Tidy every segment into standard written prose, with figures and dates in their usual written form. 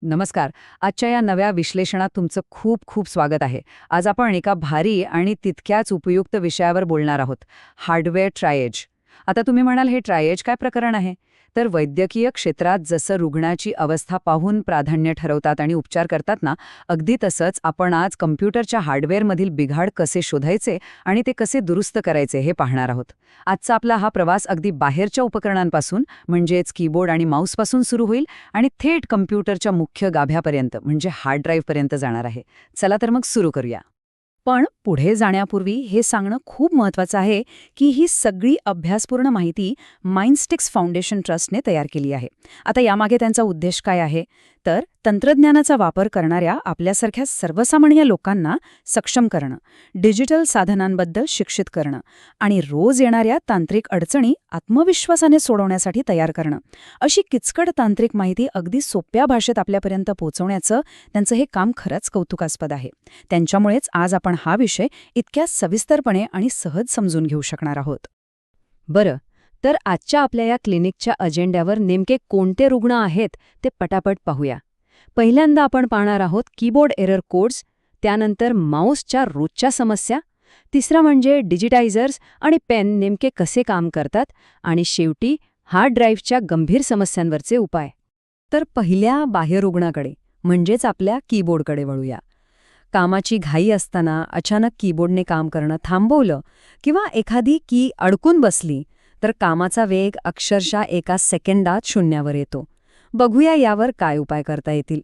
नमस्कार. आजच्या या नव्या विश्लेषणात तुमचं खूप खूप स्वागत आहे. आज आपण एका भारी आणि तितक्याच उपयुक्त विषयावर बोलणार आहोत, हार्डवेअर ट्रायएज. आता तुम्ही म्हणाल, हे ट्रायएज काय प्रकरण आहे? तर वैद्यकीय क्षेत्रात जसं रुग्णाची अवस्था पाहून प्राधान्य ठरवतात आणि उपचार करतात ना, अगदी तसंच आपण आज कम्प्युटरच्या हार्डवेअरमधील बिघाड कसे शोधायचे आणि ते कसे दुरुस्त करायचे हे पाहणार आहोत. आजचा आपला हा प्रवास अगदी बाहेरच्या उपकरणांपासून म्हणजेच कीबोर्ड आणि माऊसपासून सुरू होईल आणि थेट कम्प्युटरच्या मुख्य गाभ्यापर्यंत म्हणजे हार्ड ड्राईव्हपर्यंत जाणार आहे. चला तर मग सुरू करूया. पण पुढे जाण्यापूर्वी हे सांगणं खूप महत्त्वाचं आहे की ही सगळी अभ्यासपूर्ण माहिती माइंडस्टिक्स फाउंडेशन ट्रस्टने तयार केली आहे. आता यामागे त्यांचा उद्देश काय आहे? तर तंत्रज्ञानाचा वापर करणाऱ्या आपल्यासारख्या सर्वसामान्य लोकांना सक्षम करणं, डिजिटल साधनांबद्दल शिक्षित करणं आणि रोज येणाऱ्या तांत्रिक अडचणी आत्मविश्वासाने सोडवण्यासाठी तयार करणं. अशी किचकट तांत्रिक माहिती अगदी सोप्या भाषेत आपल्यापर्यंत पोहोचवण्याचं त्यांचं हे काम खरंच कौतुकास्पद आहे. त्यांच्यामुळेच आज आपण हा विषय इतक्या सविस्तरपणे आणि सहज समजून घेऊ शकणार आहोत. बरं, तर आजच्या आपल्या या क्लिनिकच्या अजेंड्यावर नेमके कोणते रुग्ण आहेत ते पटापट पाहूया. पहिल्यांदा आपण पाहणार आहोत कीबोर्ड एरर कोड्स, त्यानंतर माऊसच्या रोजच्या समस्या, तिसरा म्हणजे डिजिटायझर्स आणि पेन नेमके कसे काम करतात, आणि शेवटी हार्ड ड्राईव्हच्या गंभीर समस्यांवरचे उपाय. तर पहिल्या बाह्य रुग्णाकडे म्हणजेच आपल्या कीबोर्डकडे वळूया. कामाची घाई असताना अचानक कीबोर्डने काम करणं थांबवलं किंवा एखादी की अडकून बसली तर कामाचा वेग अक्षरशः एका सेकंदात शून्यावर येतो. बघूया यावर काय उपाय करता येतील.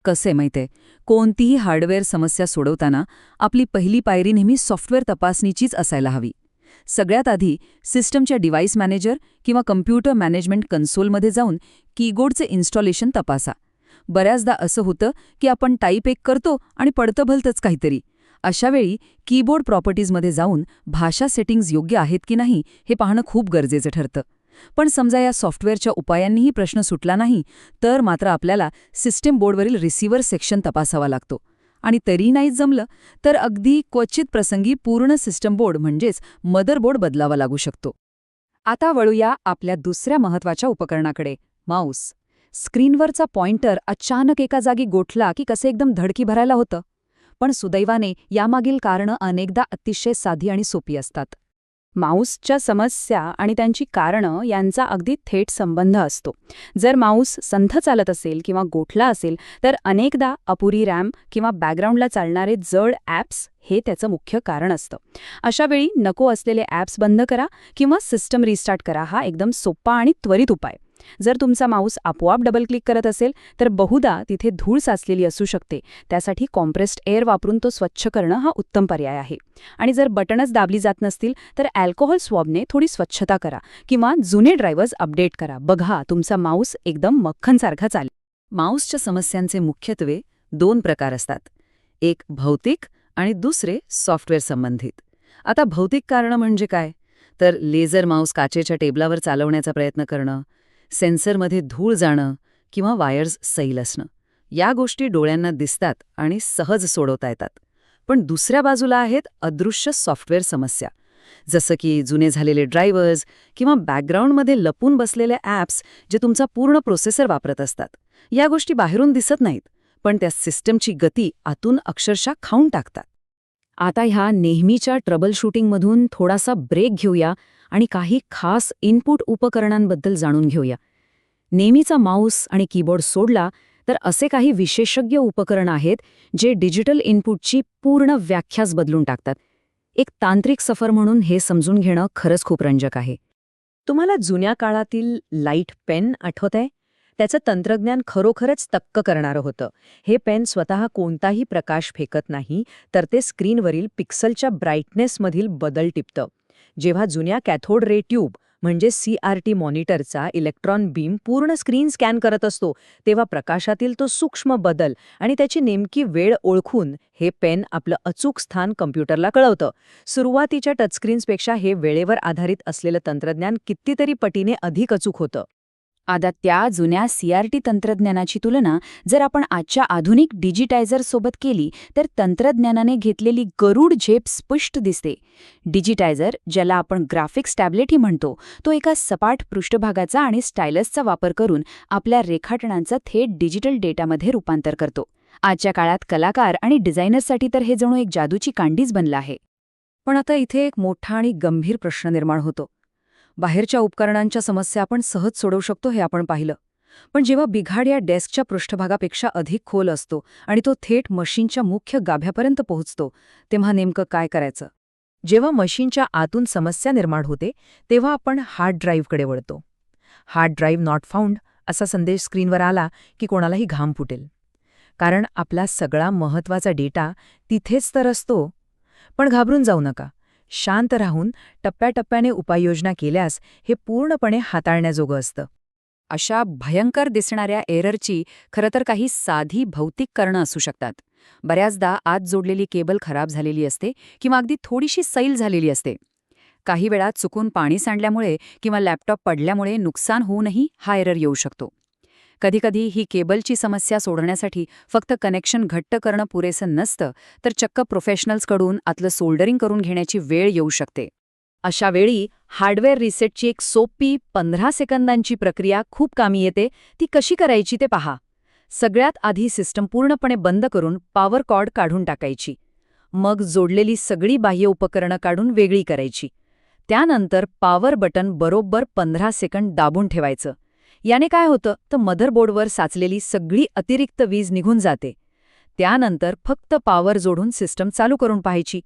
कसे माहितीये, कोणतीही हार्डवेअर समस्या सोडवताना आपली पहिली पायरी नेहमी सॉफ्टवेअर तपासणीचीच असायला हवी. सगळ्यात आधी सिस्टमच्या डिव्हाइस मॅनेजर किंवा कम्प्युटर मॅनेजमेंट कन्सोलमध्ये जाऊन कीबोर्डचे इन्स्टॉलेशन तपासा. बऱ्याचदा असं होतं की आपण टाईप एक करतो आणि पडतं भलतंच काहीतरी. अशावेळी कीबोर्ड प्रॉपर्टीजमध्ये जाऊन भाषा सेटिंग्ज योग्य आहेत की नाही हे पाहणं खूप गरजेचं ठरतं. पण समजा या सॉफ्टवेअरच्या उपायांनीही प्रश्न सुटला नाही, तर मात्र आपल्याला सिस्टम बोर्डवरील रिसिव्हर सेक्शन तपासावा लागतो. आणि तरी नाही जमलं तर अगदी क्वचित प्रसंगी पूर्ण सिस्टम बोर्ड म्हणजेच मदरबोर्ड बदलावा लागू शकतो. आता वळूया आपल्या दुसऱ्या महत्त्वाच्या उपकरणाकडे, माऊस. स्क्रीनवरचा पॉइंटर अचानक एका जागी गोठला की कसे एकदम धडकी भरायला होतं. पण सुदैवाने यामागील कारणं अनेकदा अतिशय साधी आणि सोपी असतात. माऊसच्या समस्या आणि त्यांची कारणं यांचा अगदी थेट संबंध असतो. जर माऊस संथ चालत असेल किंवा गोठला असेल तर अनेकदा अपुरी रॅम किंवा बॅकग्राऊंडला चालणारे जड ॲप्स हे त्याचं मुख्य कारण असतं. अशावेळी नको असलेले ॲप्स बंद करा किंवा सिस्टम रिस्टार्ट करा, हा एकदम सोपा आणि त्वरित उपाय. जर तुमचा माऊस आपोआप डबल क्लिक करत असेल तर बहुधा तिथे धूळ साचलेली असू शकते. त्यासाठी कॉम्प्रेस्ड एअर वापरून तो स्वच्छ करणं हा उत्तम पर्याय आहे. आणि जर बटणच दाबली जात नसतील तर अल्कोहोल स्वॉबने थोडी स्वच्छता करा किंवा जुने ड्रायव्हर्स अपडेट करा. बघा, तुमचा माऊस एकदम मक्खनसारखा चालेल. माऊसच्या समस्यांचे मुख्यत्वे 2 प्रकार असतात, एक भौतिक आणि दुसरे सॉफ्टवेअर संबंधित. आता भौतिक कारणं म्हणजे काय? तर लेझर माऊस काचेच्या टेबलावर चालवण्याचा प्रयत्न करणं, सेन्सरमध्ये धूळ जाणं किंवा वायर्स सैल असणं. या गोष्टी डोळ्यांना दिसतात आणि सहज सोडवता येतात. पण दुसऱ्या बाजूला आहेत अदृश्य सॉफ्टवेअर समस्या, जसं की जुने झालेले ड्रायव्हर्स किंवा बॅकग्राऊंडमध्ये लपून बसलेले ॲप्स जे तुमचा पूर्ण प्रोसेसर वापरत असतात. या गोष्टी बाहेरून दिसत नाहीत, पण त्या सिस्टमची गती आतून अक्षरशः खाऊन टाकतात. आता ह्या नेहमीच्या ट्रबल शूटिंगमधून थोडासा ब्रेक घेऊया आणि काही खास इनपुट उपकरणांबद्दल जाणून घेऊया. नेहमीचा माऊस आणि कीबोर्ड सोडला तर असे काही विशेषज्ञ उपकरण आहेत जे डिजिटल इनपुटची पूर्ण व्याख्याच बदलून टाकतात. एक तांत्रिक सफर म्हणून हे समजून घेणं खरंच खूप रंजक आहे. तुम्हाला जुन्या काळातील लाईट पेन आठवतंय? त्याचं तंत्रज्ञान खरोखरच थक्क करणारं होतं. हे पेन स्वतः कोणताही प्रकाश फेकत नाही, तर ते स्क्रीनवरील पिक्सलच्या ब्राईटनेसमधील बदल टिपतं. जेव्हा जुन्या कॅथोड रे ट्यूब म्हणजे CRT मॉनिटरचा इलेक्ट्रॉन बीम पूर्ण स्क्रीन स्कॅन करत असतो, तेव्हा प्रकाशातील तो सूक्ष्म बदल आणि त्याची नेमकी वेळ ओळखून हे पेन आपलं अचूक स्थान कम्प्युटरला कळवतं. सुरुवातीच्या टचस्क्रीन्सपेक्षा हे वेळेवर आधारित असलेलं तंत्रज्ञान कितीतरी पटीने अधिक अचूक होतं. आता त्या जुन्या CRT तंत्रज्ञानाची तुलना जर आपण आजच्या आधुनिक डिजिटायझरसोबत केली तर तंत्रज्ञानाने घेतलेली गरुड झेप स्पष्ट दिसते. डिजिटायझर, ज्याला आपण ग्राफिक्स टॅब्लेटही म्हणतो, तो एका सपाट पृष्ठभागाचा आणि स्टायलसचा वापर करून आपल्या रेखाटनांचं थेट डिजिटल डेटामध्ये रूपांतर करतो. आजच्या काळात कलाकार आणि डिझायनर्ससाठी तर हे जणू एक जादूची कांडीच बनलं आहे. पण आता इथे एक मोठा आणि गंभीर प्रश्न निर्माण होतो. बाहेरच्या उपकरणांच्या समस्या आपण सहज सोडवू शकतो हे आपण पाहिलं. पण जेव्हा बिघाड या डेस्कच्या पृष्ठभागापेक्षा अधिक खोल असतो आणि तो थेट मशीनच्या मुख्य गाभ्यापर्यंत पोहोचतो, तेव्हा नेमकं काय करायचं? जेव्हा मशीनच्या आतून समस्या निर्माण होते तेव्हा आपण हार्ड ड्राईव्हकडे वळतो. हार्ड ड्राईव्ह नॉट फाउंड असा संदेश स्क्रीनवर आला की कोणालाही घाम फुटेल. कारण आपला सगळा महत्त्वाचा डेटा तिथेच तर असतो. पण घाबरून जाऊ नका. शांत राहून टप्प्याटप्प्याने उपाययोजना केल्यास हे पूर्णपणे हाताळण्याजोगं असतं. अशा भयंकर दिसणाऱ्या एररची खरं तर काही साधी भौतिक कारणं असू शकतात. बऱ्याचदा आत जोडलेली केबल खराब झालेली असते किंवा अगदी थोडीशी सैल झालेली असते. काही वेळा चुकून पाणी सांडल्यामुळे किंवा लॅपटॉप पडल्यामुळे नुकसान होऊनही हा एरर येऊ शकतो. कधीकधी ही केबलची समस्या सोडवण्यासाठी फक्त कनेक्शन घट्ट करणं पुरेसं नसतं, तर चक्क प्रोफेशनल्सकडून आतलं सोल्डरिंग करून घेण्याची वेळ येऊ शकते. अशा वेळी हार्डवेअर रिसेटची एक सोपी 15 सेकंदांची प्रक्रिया खूप कामी येते. ती कशी करायची ते पहा. सगळ्यात आधी सिस्टम पूर्णपणे बंद करून पॉवर कॉर्ड काढून टाकायची. मग जोडलेली सगळी बाह्य उपकरणं काढून वेगळी करायची. त्यानंतर पॉवर बटन बरोबर 15 सेकंद दाबून ठेवायचं. याने काय होतं तर मदरबोर्डवर साचलेली सगळी अतिरिक्त वीज निघून जाते. त्यानंतर फक्त पॉवर जोडून सिस्टम चालू करून पाहायची.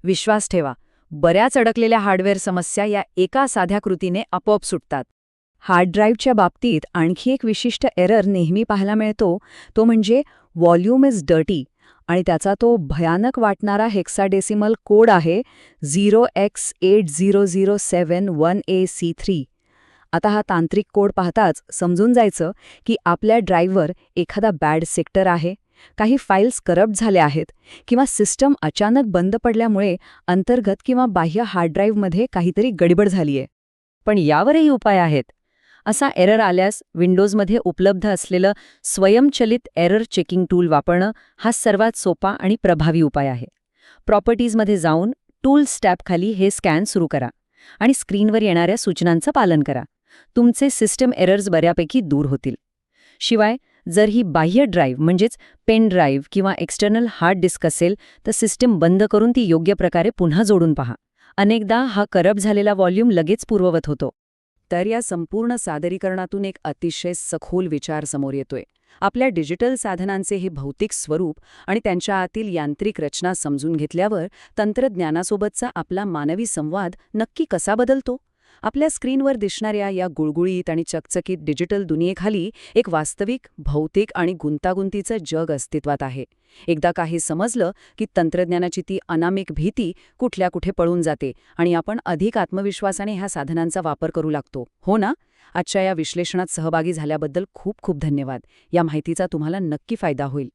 विश्वास ठेवा, बऱ्याच अडकलेल्या हार्डवेअर समस्या या एका साध्या कृतीने आपोआप सुटतात. हार्ड ड्राईव्हच्या बाबतीत आणखी एक विशिष्ट एरर नेहमी पाहायला मिळतो, तो म्हणजे व्हॉल्यूम इज डर्टी, आणि त्याचा तो भयानक वाटणारा हेक्साडेसिमल कोड आहे 0x8007-1AC3. आता हा तांत्रिक कोड पाहताच समजून जायचं की आपल्या ड्राईव्हवर एखादा बॅड सेक्टर आहे, काही फाईल्स करप्ट झाल्या आहेत किंवा सिस्टम अचानक बंद पडल्यामुळे अंतर्गत किंवा बाह्य हार्ड ड्राईव्हमध्ये काहीतरी गडबड झालीये. पण यावरही उपाय आहेत. असा एरर आल्यास विंडोजमध्ये उपलब्ध असलेलं स्वयंचलित एरर चेकिंग टूल वापरणं हा सर्वात सोपा आणि प्रभावी उपाय आहे. प्रॉपर्टीजमध्ये जाऊन टूल्स टॅबखाली हे स्कॅन सुरू करा आणि स्क्रीनवर येणाऱ्या सूचनांचं पालन करा. तुमचे सिस्टम एरर्स बऱ्यापैकी दूर होतील. शिवाय जर ही बाह्य ड्राईव्ह म्हणजेच पेन ड्राईव्ह किंवा एक्सटर्नल हार्ड डिस्क असेल तर सिस्टम बंद करून ती योग्य प्रकारे पुन्हा जोडून पहा. अनेकदा हा करप्ट झालेला व्हॉल्यूम लगेच पूर्ववत होतो. तर या संपूर्ण सादरीकरणातून एक अतिशय सखोल विचार समोर येतोय. आपल्या डिजिटल साधनांचे हे भौतिक स्वरूप आणि त्यांच्या आतील यांत्रिक रचना समजून घेतल्यावर तंत्रज्ञानासोबतचा आपला मानवी संवाद नक्की कसा बदलतो? आपल्या स्क्रीनवर दिसणाऱ्या या गुळगुळीत आणि चकचकीत डिजिटल दुनियेखाली एक वास्तविक, भौतिक आणि गुंतागुंतीचं जग अस्तित्वात आहे. एकदा काही समजलं की तंत्रज्ञानाची ती अनामिक भीती कुठल्या कुठे पळून जाते आणि आपण अधिक आत्मविश्वासाने ह्या साधनांचा वापर करू लागतो. हो ना? आजच्या या विश्लेषणात सहभागी झाल्याबद्दल खूप खूप धन्यवाद. या माहितीचा तुम्हाला नक्की फायदा होईल.